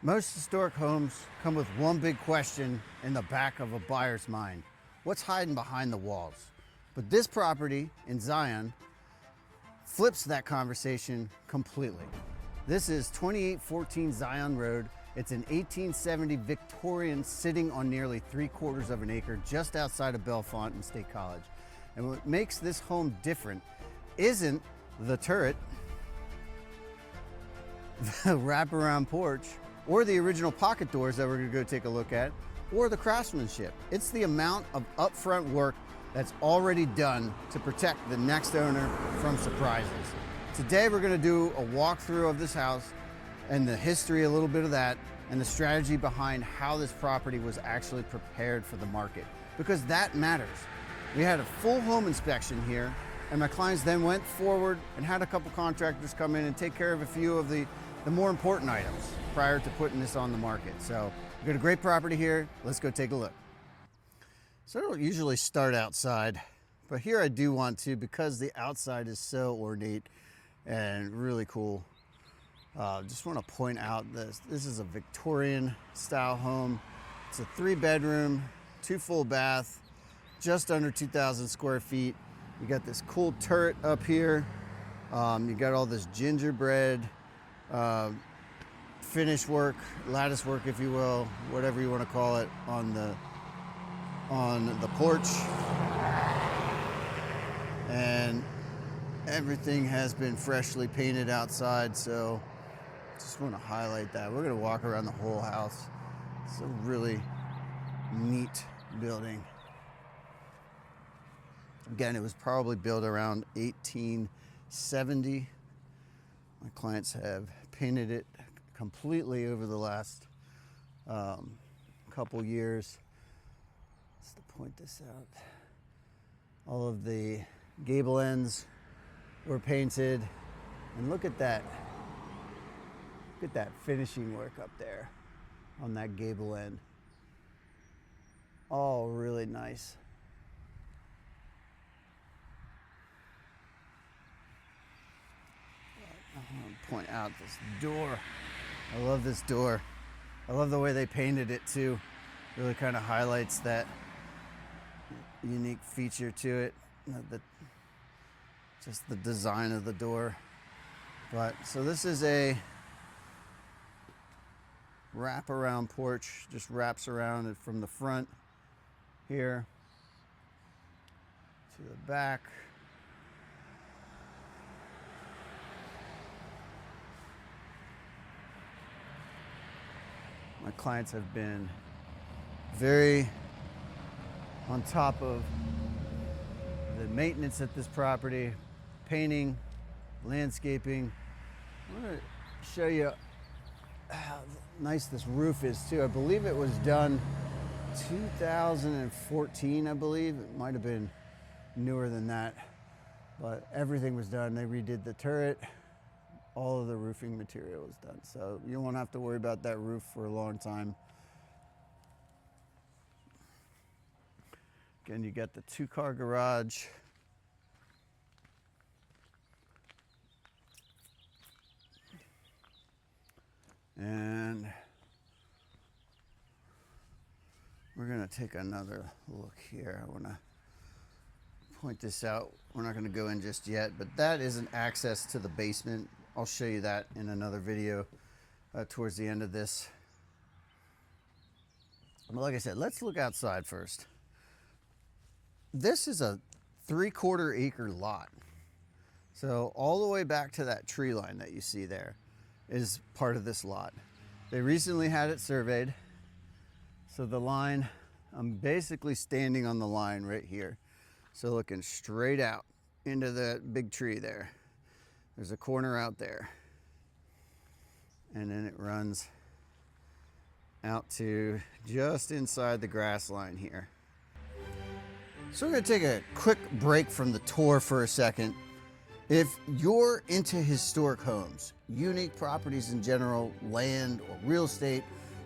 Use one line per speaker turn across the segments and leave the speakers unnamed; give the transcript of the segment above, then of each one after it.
Most historic homes come with one big question in the back of a buyer's mind. What's hiding behind the walls? But this property in Zion flips that conversation completely. This is 2814 Zion Road. It's an 1870 Victorian sitting on nearly 3/4 of an acre just outside of Bellefonte and State College. And what makes this home different isn't the turret, the wraparound porch, or the original pocket doors that we're gonna go take a look at, or the craftsmanship. It's the amount of upfront work that's already done to protect the next owner from surprises. Today we're gonna do a walkthrough of this house and the history, a little bit of that, and the strategy behind how this property was actually prepared for the market, because that matters. We had a full home inspection here, and my clients then went forward and had a couple contractors come in and take care of a few of the more important items prior to putting this on the market. So we've got a great property here. Let's go take a look. So I don't usually start outside, but here I do want to, because the outside is so ornate and really cool. Just want to point out this is a Victorian style home. It's a 3-bedroom, 2 full bath, just under 2,000 square feet. You got this cool turret up here. You got all this gingerbread finish work, lattice work, if you will, whatever you want to call it, on the porch. And everything has been freshly painted outside, so just want to highlight that. We're going to walk around the whole house. It's a really neat building. Again, it was probably built around 1870. My clients have painted it completely over the last couple years. Just to point this out, all of the gable ends were painted, and look at that. Look at that finishing work up there on that gable end. All really nice. I want to point out this door. I love this door. I love the way they painted it too. Really kind of highlights that unique feature to it. Just the design of the door. But so this is a wraparound porch. Just wraps around it from the front here to the back. My clients have been very on top of the maintenance at this property, painting, landscaping. I want to show you how nice this roof is too. I believe it was done 2014, I believe. It might have been newer than that, but everything was done. They redid the turret. All of the roofing material is done, so you won't have to worry about that roof for a long time. Again, you got the 2-car garage. And we're gonna take another look here. I wanna point this out. We're not gonna go in just yet, but that is an access to the basement. I'll show you that in another video towards the end of this. But like I said, let's look outside first. This is a 3/4 acre lot. So all the way back to that tree line that you see there is part of this lot. They recently had it surveyed. So the line, I'm basically standing on the line right here. So looking straight out into that big tree there. There's a corner out there. And then it runs out to just inside the grass line here. So we're gonna take a quick break from the tour for a second. If you're into historic homes, unique properties in general, land or real estate,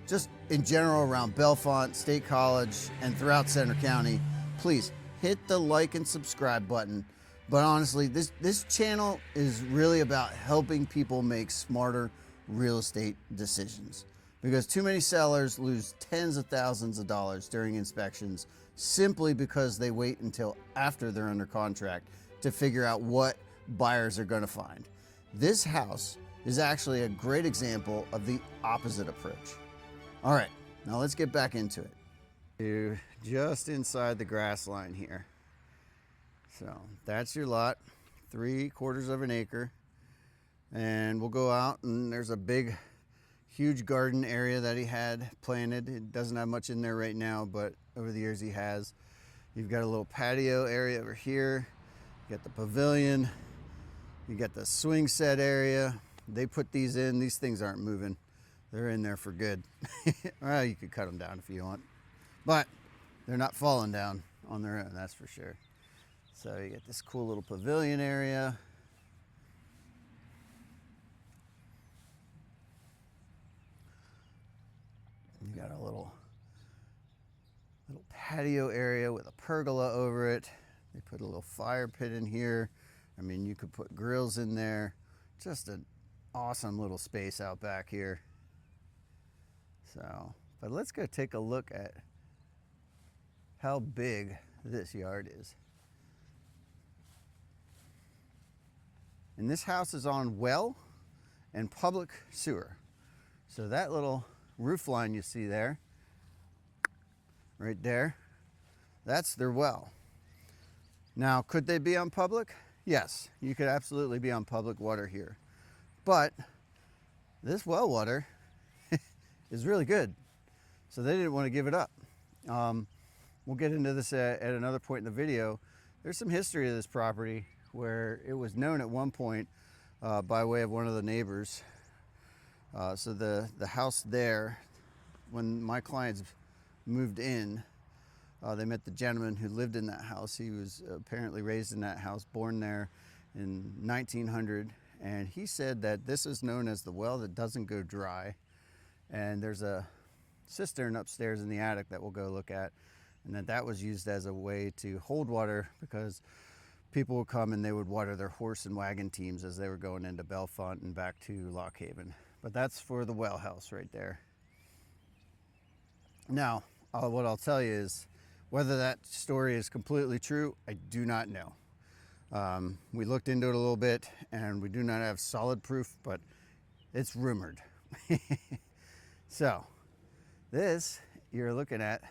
just in general around Bellefonte, State College, and throughout Centre County, please hit the like and subscribe button. But honestly, this channel is really about helping people make smarter real estate decisions. because too many sellers lose tens of thousands of dollars during inspections simply because they wait until after they're under contract to figure out what buyers are going to find. This house is actually a great example of the opposite approach. All right, now let's get back into it. You're just inside the grass line here. So that's your lot, 3/4 of an acre. And we'll go out, and there's a big, huge garden area that he had planted. It doesn't have much in there right now, but over the years he has. You've got a little patio area over here. You got the pavilion. You got the swing set area. They put these in. These things aren't moving. They're in there for good. Well, you could cut them down if you want, but they're not falling down on their own, that's for sure. So you get this cool little pavilion area. You got a little patio area with a pergola over it. They put a little fire pit in here. I mean, you could put grills in there. Just an awesome little space out back here. So, but let's go take a look at how big this yard is. And this house is on well and public sewer. So that little roof line you see there, right there, that's their well. Now, could they be on public? Yes, you could absolutely be on public water here. But this well water is really good. So they didn't want to give it up. We'll get into this at another point in the video. There's some history of this property where it was known at one point by way of one of the neighbors. So the house there, when my clients moved in, they met the gentleman who lived in that house. He was apparently raised in that house, born there in 1900. And he said that this is known as the well that doesn't go dry. And there's a cistern upstairs in the attic that we'll go look at. And that was used as a way to hold water because people would come and they would water their horse and wagon teams as they were going into Bellefonte and back to Lock Haven. But that's for the well house right there. Now, what I'll tell you is whether that story is completely true, I do not know. We looked into it a little bit and we do not have solid proof, but it's rumored. So this you're looking at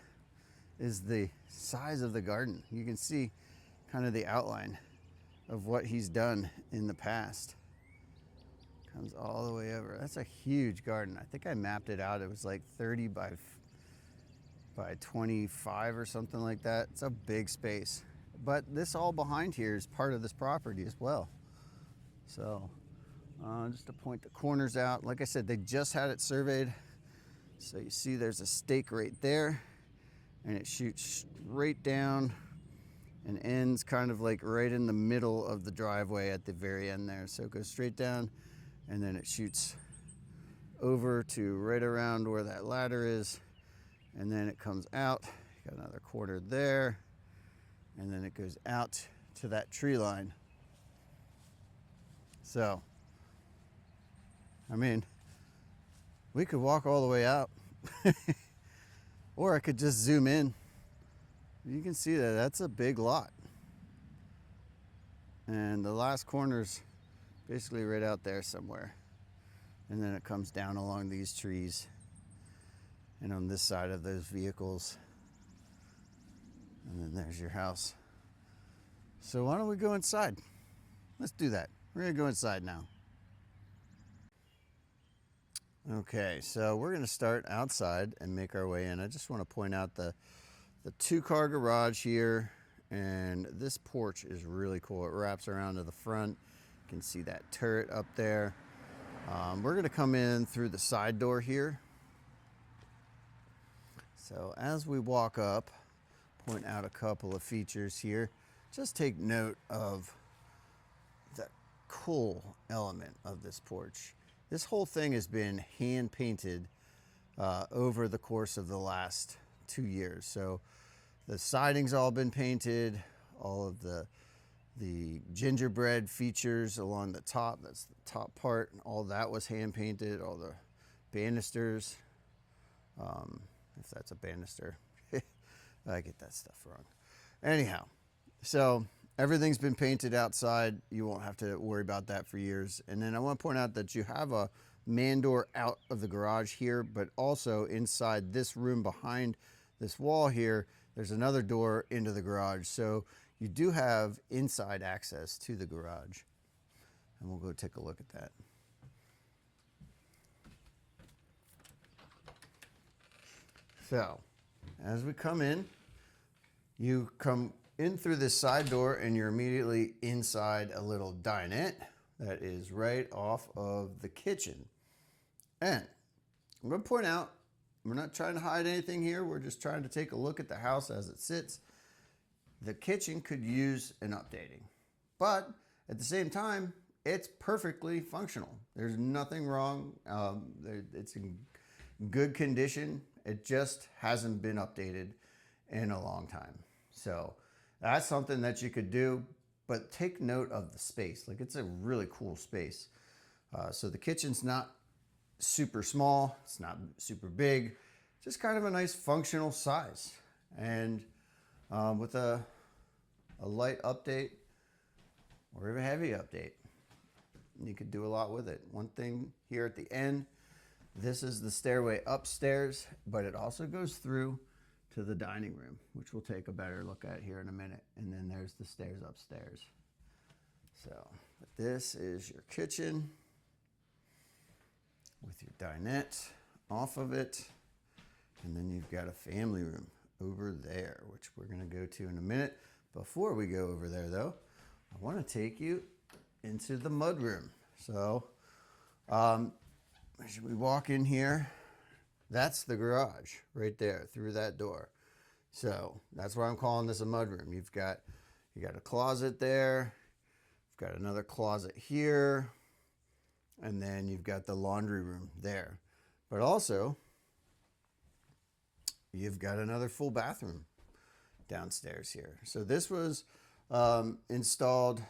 is the size of the garden. You can see kind of the outline of what he's done in the past. Comes all the way over. That's a huge garden. I think I mapped it out. It was like 30 by 25 or something like that. It's a big space. But this all behind here is part of this property as well. So just to point the corners out, like I said, they just had it surveyed. So you see there's a stake right there and it shoots right down and ends kind of like right in the middle of the driveway at the very end there. So it goes straight down and then it shoots over to right around where that ladder is, and then it comes out. You got another quarter there, and then it goes out to that tree line. So, I mean, we could walk all the way out, or I could just zoom in. You can see that that's a big lot. And the last corner's basically right out there somewhere. And then it comes down along these trees and on this side of those vehicles. And then there's your house. So why don't we go inside? Let's do that. We're gonna go inside now. Okay, so we're gonna start outside and make our way in. I just want to point out the 2-car garage here, and this porch is really cool. It wraps around to the front. You can see that turret up there. We're gonna come in through the side door here. So as we walk up, point out a couple of features here. Just take note of the cool element of this porch. This whole thing has been hand painted over the course of the last 2 years. So the siding's all been painted, all of the gingerbread features along the top, that's the top part, all that was hand painted, all the banisters, if that's a banister. I get that stuff wrong. Anyhow, so everything's been painted outside. You won't have to worry about that for years. And then I want to point out that you have a man door out of the garage here, but also inside this room behind this wall here, there's another door into the garage. So you do have inside access to the garage. And we'll go take a look at that. So as we come in, you come in through this side door and you're immediately inside a little dinette that is right off of the kitchen. And I'm going to point out, we're not trying to hide anything here. We're just trying to take a look at the house as it sits. The kitchen could use an updating, but at the same time, it's perfectly functional. There's nothing wrong. It's in good condition. It just hasn't been updated in a long time. So that's something that you could do, but take note of the space. Like, it's a really cool space. So the kitchen's not super small. It's not super big. Just kind of a nice functional size. And with a light update or even a heavy update, you could do a lot with it. One thing here at the end, this is the stairway upstairs, but it also goes through to the dining room, which we'll take a better look at here in a minute. And then there's the stairs upstairs. So this is your kitchen with your dinette off of it. And then you've got a family room over there, which we're gonna go to in a minute. Before we go over there though, I wanna take you into the mudroom. So as we walk in here, that's the garage right there through that door. So that's why I'm calling this a mudroom. You got a closet there, you've got another closet here, and then you've got the laundry room there. But also, you've got another full bathroom downstairs here. So this was installed,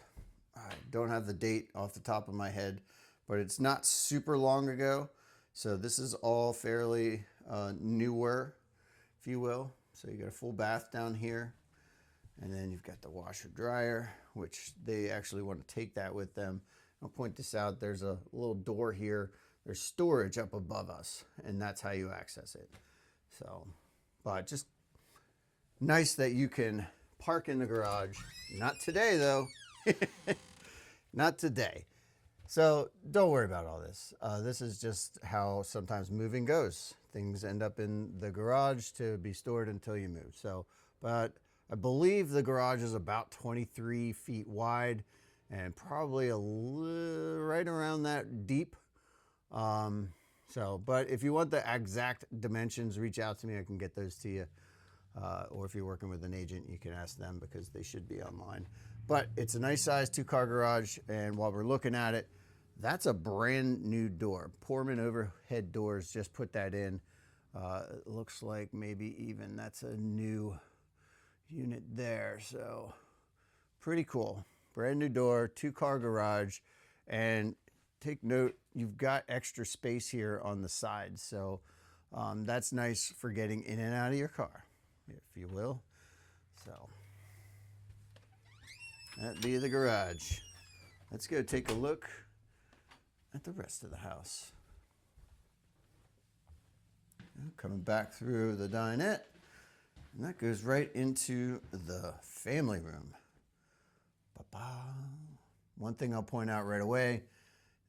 I don't have the date off the top of my head, but it's not super long ago. So this is all fairly newer, if you will. So you got a full bath down here, and then you've got the washer dryer, which they actually want to take that with them. I'll point this out. There's a little door here. There's storage up above us, and that's how you access it. So, but just nice that you can park in the garage. Not today though. Not today. So don't worry about all this. This is just how sometimes moving goes. Things end up in the garage to be stored until you move. So, but I believe the garage is about 23 feet wide and probably right around that deep. But if you want the exact dimensions, reach out to me. I can get those to you. Or if you're working with an agent, you can ask them because they should be online. But it's a nice size 2-car garage. And while we're looking at it, that's a brand new door. Portman overhead doors, just put that in. It looks like maybe even that's a new unit there. So pretty cool. Brand new door, 2-car garage. And take note, you've got extra space here on the side. So that's nice for getting in and out of your car, if you will. So that'd be the garage. Let's go take a look at the rest of the house. Coming back through the dinette, and that goes right into the family room. Ba-ba. One thing I'll point out right away,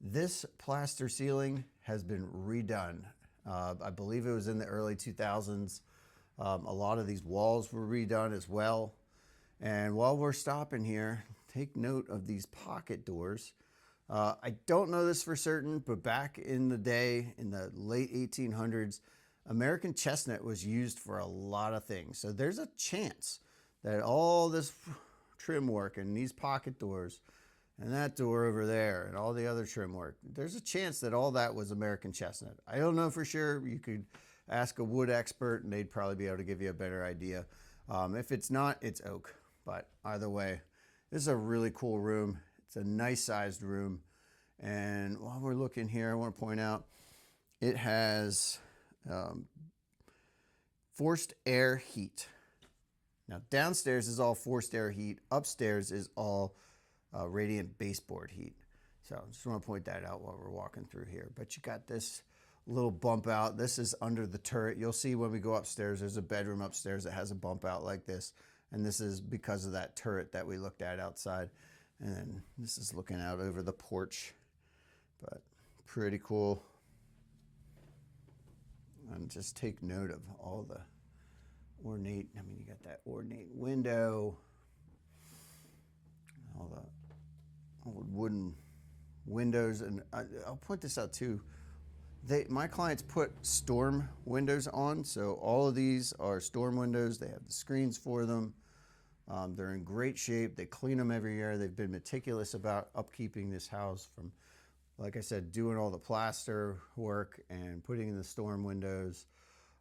this plaster ceiling has been redone. I believe it was in the early 2000s. A lot of these walls were redone as well. And while we're stopping here, take note of these pocket doors. I don't know this for certain, but back in the day, in the late 1800s, American chestnut was used for a lot of things. So there's a chance that all this trim work and these pocket doors and that door over there and all the other trim work, there's a chance that all that was American chestnut. I don't know for sure. You could ask a wood expert and they'd probably be able to give you a better idea. If it's not, it's oak. But either way, this is a really cool room. It's a nice sized room. And while we're looking here, I want to point out it has forced air heat. Now downstairs is all forced air heat. Upstairs is all radiant baseboard heat. So I just want to point that out while we're walking through here. But you got this little bump out. This is under the turret. You'll see when we go upstairs, there's a bedroom upstairs that has a bump out like this. And this is because of that turret that we looked at outside. And then this is looking out over the porch. But pretty cool. And just take note of all the ornate, I mean, you got that ornate window, all the old wooden windows. And I'll point this out too. My clients put storm windows on, so all of these are storm windows. They have the screens for them. They're in great shape. They clean them every year. They've been meticulous about upkeeping this house from, like I said, doing all the plaster work and putting in the storm windows.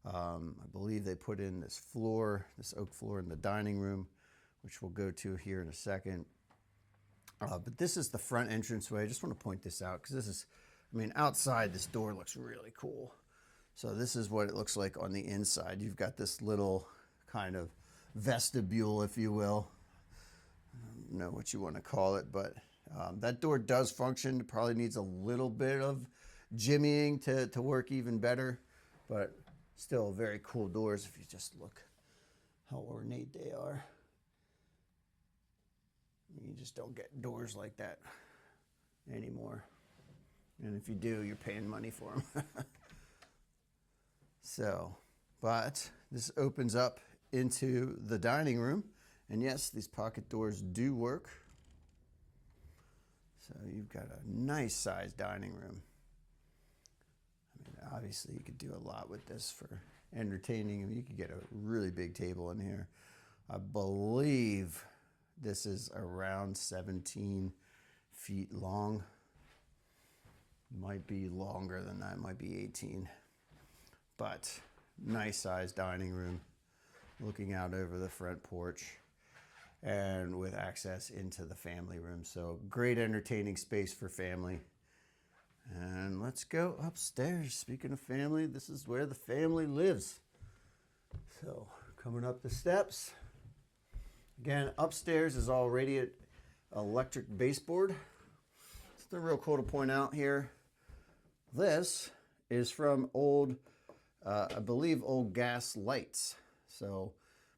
I believe they put in this floor, this oak floor in the dining room, which we'll go to here in a second. But this is the front entranceway. I just want to point this out because this is, I mean, outside this door looks really cool. So this is what it looks like on the inside. You've got this little kind of vestibule, if you will. I don't know what you want to call it, but that door does function. It probably needs a little bit of jimmying to work even better, but still very cool doors if you just look how ornate they are. You just don't get doors like that anymore. And if you do, you're paying money for them. So, but this opens up into the dining room. And yes, these pocket doors do work. So you've got a nice sized dining room. I mean, obviously you could do a lot with this for entertaining. I mean, you could get a really big table in here. I believe this is around 17 feet long. Might be longer than that, might be 18. But nice sized dining room, looking out over the front porch and with access into the family room. So great entertaining space for family. And let's go upstairs. Speaking of family, this is where the family lives. So coming up the steps. Again, upstairs is all radiant electric baseboard. Something real cool to point out here. This is from old, I believe, old gas lights. So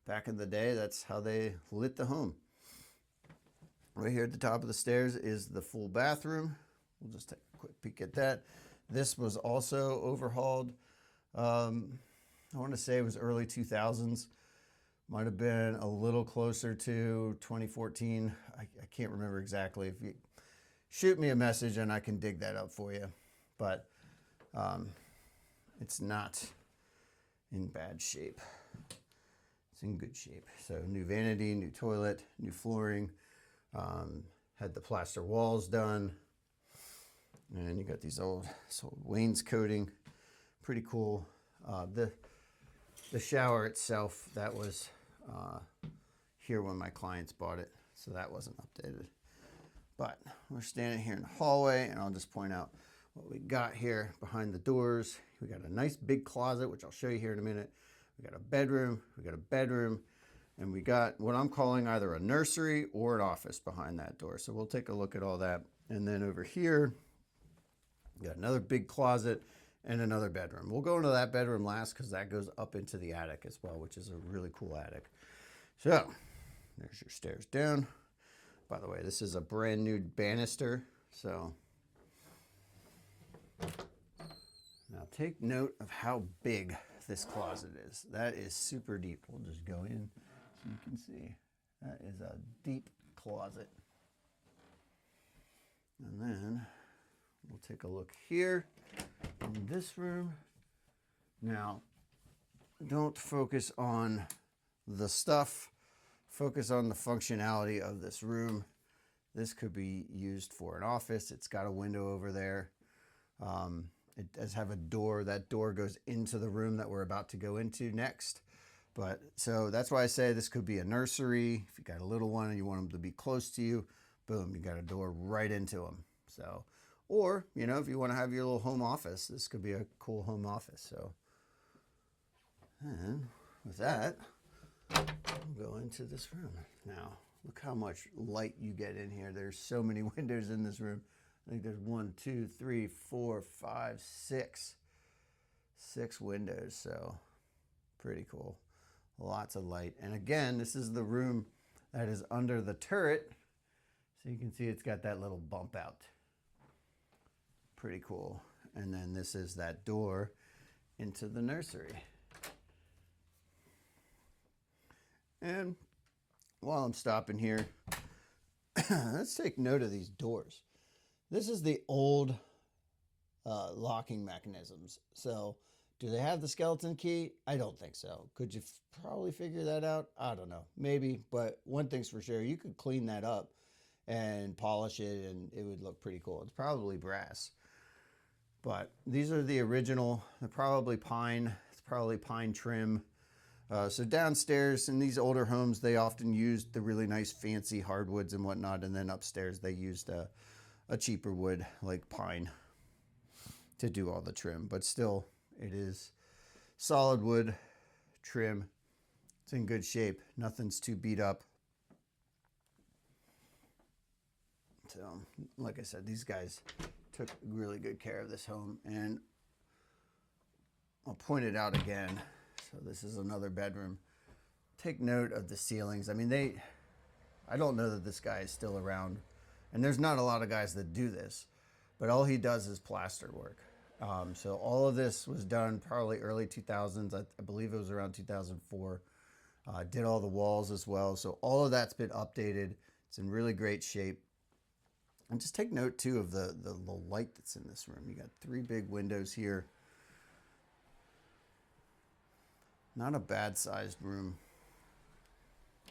back in the day, that's how they lit the home. Right here at the top of the stairs is the full bathroom. We'll just take a quick peek at that. This was also overhauled. I want to say it was early 2000s. Might have been a little closer to 2014. I can't remember exactly. If you shoot me a message and I can dig that up for you. But it's not in bad shape. It's in good shape. So new vanity, new toilet, new flooring. Had the plaster walls done. And you got these old wainscoting. Pretty cool. The shower itself, that was here when my clients bought it. So that wasn't updated. But we're standing here in the hallway, and I'll just point out what we got here behind the doors. We got a nice big closet, which I'll show you here in a minute. We got a bedroom, and we got what I'm calling either a nursery or an office behind that door. So we'll take a look at all that. And then over here, we got another big closet and another bedroom. We'll go into that bedroom last because that goes up into the attic as well, which is a really cool attic. So there's your stairs down. By the way, this is a brand new banister. So now take note of how big this closet is. That is super deep. We'll just go in so you can see. That is a deep closet. And then we'll take a look here in this room. Now, don't focus on the stuff. Focus on the functionality of this room. This could be used for an office. It's got a window over there. It does have a door. That door goes into the room that we're about to go into next. But so that's why I say this could be a nursery. If you got a little one and you want them to be close to you, boom, you got a door right into them. So, or, you know, if you want to have your little home office, this could be a cool home office. So, and with that, we'll go into this room. Now, look how much light you get in here. There's so many windows in this room. I think there's 1, 2, 3, 4, 5, 6. 6 windows, so pretty cool. Lots of light. And again, this is the room that is under the turret. So you can see it's got that little bump out. Pretty cool. And then this is that door into the nursery. And while I'm stopping here, let's take note of these doors. This is the old locking mechanisms. So do they have the skeleton key? I don't think so. Could you probably figure that out? I don't know. Maybe, but one thing's for sure, you could clean that up and polish it and it would look pretty cool. It's probably brass. But these are the original, they're probably pine. It's probably pine trim. So downstairs in these older homes, they often used the really nice fancy hardwoods and whatnot. And then upstairs, they used a cheaper wood like pine to do all the trim. But still, it is solid wood trim. It's in good shape. Nothing's too beat up. So, like I said, these guys took really good care of this home. And I'll point it out again. So this is another bedroom. Take note of the ceilings. I mean, I don't know that this guy is still around. And there's not a lot of guys that do this. But all he does is plaster work. So all of this was done probably early 2000s. I believe it was around 2004. Did all the walls as well. So all of that's been updated. It's in really great shape. And just take note too of the light that's in this room. You got 3 big windows here. Not a bad sized room.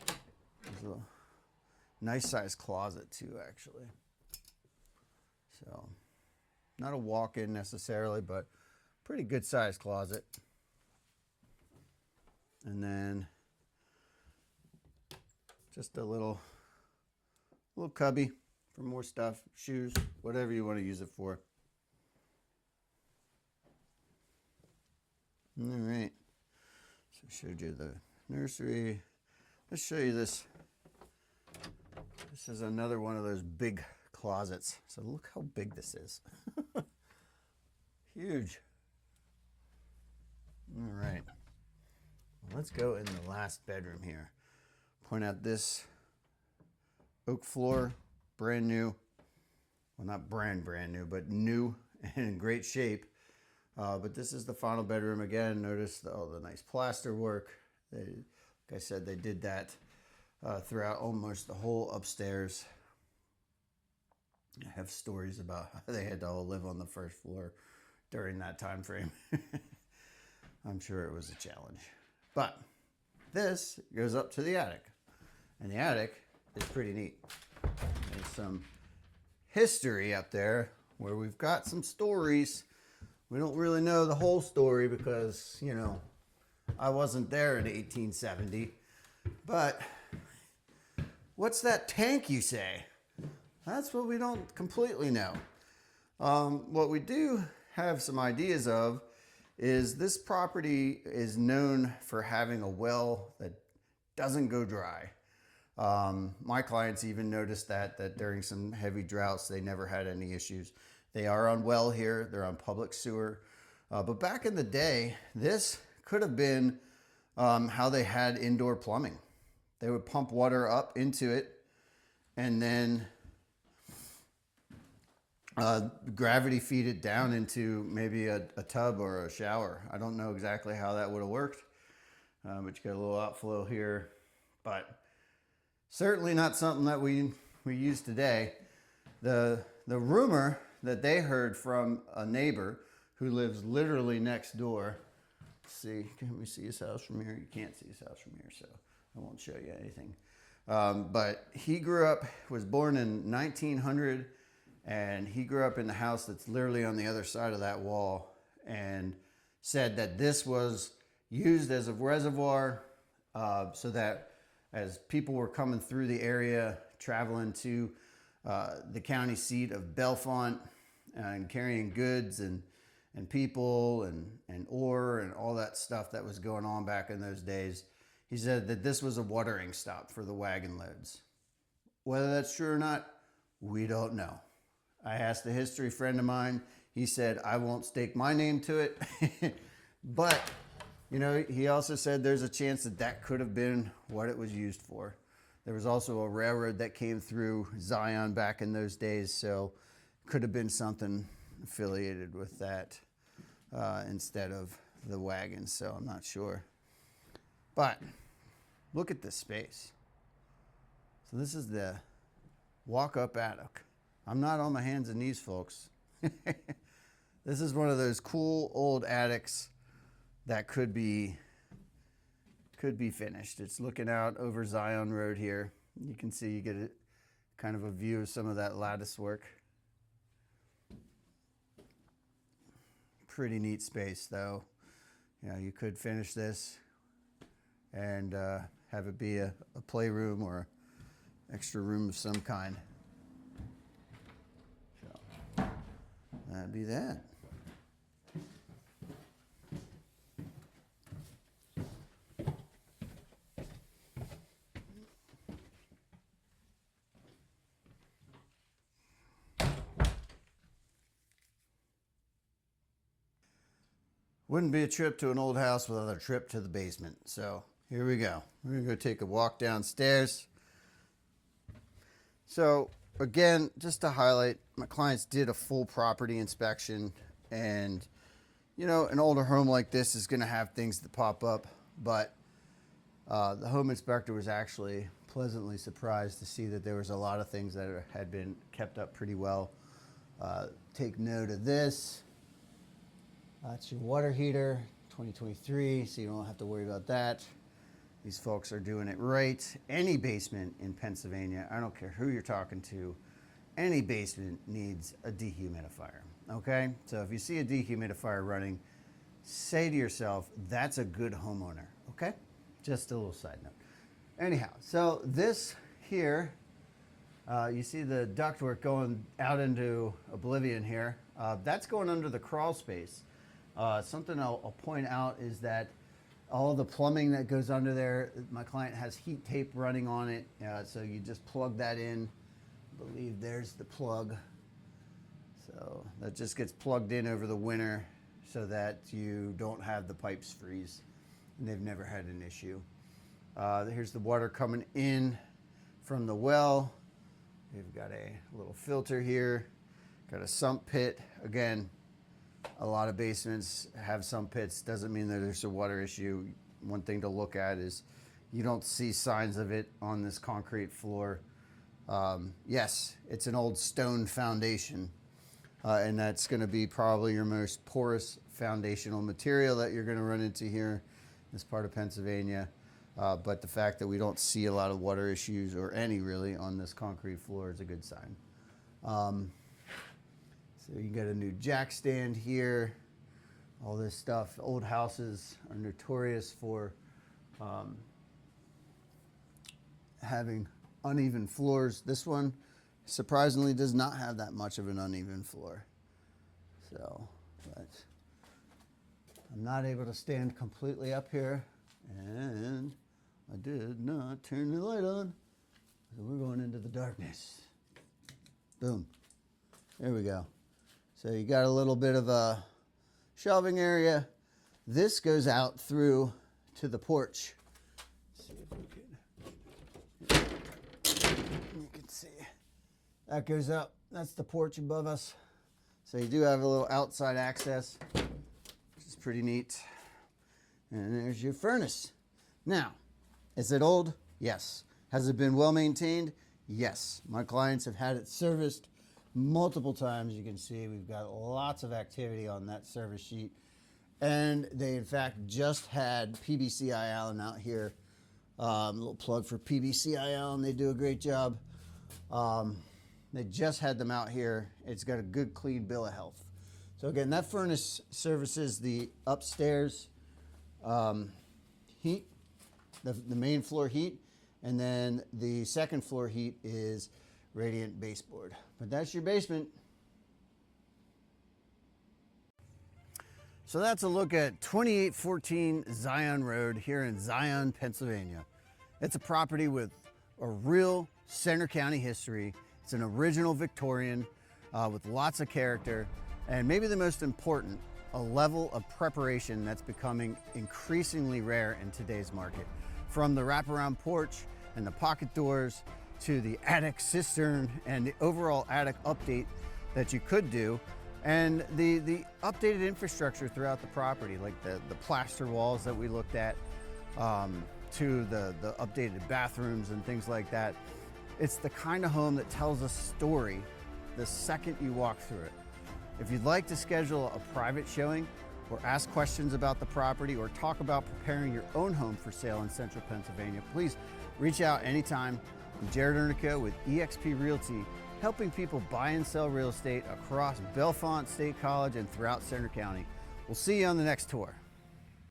There's a nice sized closet too, actually. So not a walk-in necessarily, but pretty good sized closet. And then just a little cubby for more stuff, shoes, whatever you want to use it for. All right. So I showed you the nursery. Let's show you this. This is another one of those big closets. So look how big this is. Huge. All right. Well, let's go in the last bedroom here. Point out this oak floor, brand new. Well, not brand new, but new and in great shape. But this is the final bedroom. Again, notice all the nice plaster work. Like I said, they did that throughout almost the whole upstairs. I have stories about how they had to all live on the first floor during that time frame. I'm sure it was a challenge. But this goes up to the attic. And the attic is pretty neat. There's some history up there where we've got some stories. We don't really know the whole story because, you know, I wasn't there in 1870. But what's that tank you say? That's what we don't completely know. What we do have some ideas of is this property is known for having a well that doesn't go dry. My clients even noticed that during some heavy droughts, they never had any issues. They are on well here, they're on public sewer. But back in the day, this could have been how they had indoor plumbing. They would pump water up into it and then gravity feed it down into maybe a tub or a shower. I don't know exactly how that would have worked, but you got a little outflow here. But certainly not something that we use today. The rumor that they heard from a neighbor who lives literally next door. See, can we see his house from here? You can't see his house from here, so I won't show you anything. But he was born in 1900, and he grew up in the house that's literally on the other side of that wall, and said that this was used as a reservoir so that as people were coming through the area, traveling to the county seat of Bellefonte and carrying goods and and people and ore and all that stuff that was going on back in those days. He said that this was a watering stop for the wagon loads. Whether that's true or not, we don't know. I asked a history friend of mine. He said, I won't stake my name to it. But, you know, he also said there's a chance that that could have been what it was used for. There was also a railroad that came through Zion back in those days, so could have been something affiliated with that instead of the wagons, so I'm not sure. But look at this space. So this is the walk-up attic. I'm not on my hands and knees, folks. This is one of those cool old attics that could be finished. It's looking out over Zion Road here. You can see, you get a kind of a view of some of that lattice work. Pretty neat space, though. You know, you could finish this and have it be a playroom or extra room of some kind. So that'd be that. Wouldn't be a trip to an old house without a trip to the basement. So here we go. We're gonna go take a walk downstairs. So again, just to highlight, my clients did a full property inspection, and you know, an older home like this is gonna have things that pop up, but the home inspector was actually pleasantly surprised to see that there was a lot of things that had been kept up pretty well. Take note of this. That's your water heater, 2023, so you don't have to worry about that. These folks are doing it right. Any basement in Pennsylvania, I don't care who you're talking to, any basement needs a dehumidifier, okay? So if you see a dehumidifier running, say to yourself, that's a good homeowner, okay? Just a little side note. Anyhow, so this here, you see the ductwork going out into oblivion here. That's going under the crawl space. Something I'll point out is that all the plumbing that goes under there, my client has heat tape running on it, so you just plug that in. I believe there's the plug. So that just gets plugged in over the winter so that you don't have the pipes freeze, and they've never had an issue. Here's the water coming in from the well. We've got a little filter here, got a sump pit. Again, a lot of basements have sump pits. Doesn't mean that there's a water issue. One thing to look at is you don't see signs of it on this concrete floor. Yes, it's an old stone foundation, and that's going to be probably your most porous foundational material that you're going to run into here in this part of Pennsylvania. But the fact that we don't see a lot of water issues, or any really, on this concrete floor is a good sign. So you got a new jack stand here, all this stuff. Old houses are notorious for having uneven floors. This one surprisingly does not have that much of an uneven floor. So, but I'm not able to stand completely up here, and I did not turn the light on. So we're going into the darkness. Boom. There we go. So you got a little bit of a shelving area. This goes out through to the porch. Let's see if you can see. That goes up. That's the porch above us. So you do have a little outside access, which is pretty neat. And there's your furnace. Now, is it old? Yes. Has it been well maintained? Yes. My clients have had it serviced multiple times. You can see we've got lots of activity on that service sheet, and they in fact just had PBCI Allen out here. A little plug for PBCI Allen, they do a great job. They just had them out here. It's got a good clean bill of health. So again, that furnace services the upstairs heat, the main floor heat, and then the second floor heat is radiant baseboard. But that's your basement. So that's a look at 2814 Zion Road here in Zion, Pennsylvania. It's a property with a real Center County history. It's an original Victorian with lots of character, and maybe the most important, a level of preparation that's becoming increasingly rare in today's market. From the wraparound porch and the pocket doors to the attic cistern and the overall attic update that you could do, and the updated infrastructure throughout the property, like the plaster walls that we looked at, to the updated bathrooms and things like that. It's the kind of home that tells a story the second you walk through it. If you'd like to schedule a private showing or ask questions about the property or talk about preparing your own home for sale in central Pennsylvania, please reach out anytime. I'm Jared Ernico with eXp Realty, helping people buy and sell real estate across Bellefonte State College and throughout Center County. We'll see you on the next tour.